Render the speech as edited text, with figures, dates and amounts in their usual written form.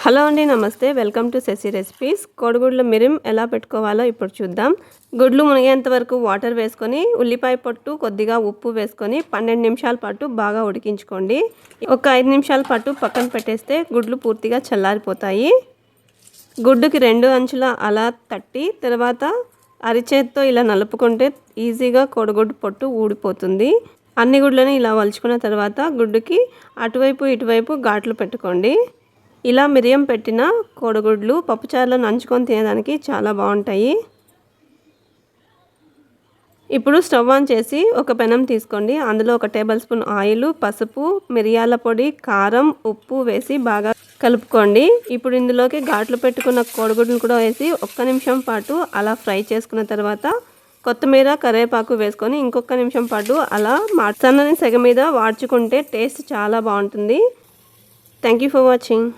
Hello అండి, నమస్తే. Welcome to Shashi recipes. కోడిగుడ్ల మిరిం ఎలా పెట్టుకోవాలో ఇప్పుడు చూద్దాం. గుడ్లు మునిగేంత వరకు వాటర్ వేసుకొని ఉల్లిపాయ పొట్టు కొద్దిగా ఉప్పు వేసుకొని 12 నిమిషాల పాటు బాగా ఉడికించుకోండి. ఒక 5 నిమిషాల పాటు పక్కన పెట్టేస్తే గుడ్లు పూర్తిగా చల్లారిపోతాయి. గుడ్డుకి 2 అంచుల అలా తట్టి తర్వాత అరిచేత్తో ఇలా నలుపుకుంటే ఈజీగా కోడిగుడ్డు పొట్టు ఊడిపోతుంది. అన్ని గుడ్లను ఇలా వలుచుకున్న తర్వాత గుడ్డుకి అటువైపు ఇటువైపు ఘాట్లు పెట్టుకోండి. ఇలా మిరియం పెట్టిన కోడిగుడ్లు పప్పుచారులో నంచుకొని తినేదానికి చాలా బాగుంటాయి. ఇప్పుడు స్టవ్ ఆన్ చేసి ఒక పెనం తీసుకోండి. అందులో 1 టేబుల్ స్పూన్ ఆయిల్, పసుపు, మిరియాల పొడి, కారం, ఉప్పు వేసి బాగా కలుపుకోండి. ఇప్పుడు ఇందులోకి ఘాట్లు పెట్టుకున్న కోడిగుడ్లను కూడా వేసి 1 నిమిషం పాటు అలా ఫ్రై చేసుకున్న తర్వాత కొత్తిమీర, కరివేపాకు వేసుకొని ఇంకొక నిమిషం పాటు అలా సన్నని సెగ మీద వాడ్చుకుంటే టేస్ట్ చాలా బాగుంటుంది. Thank you for watching.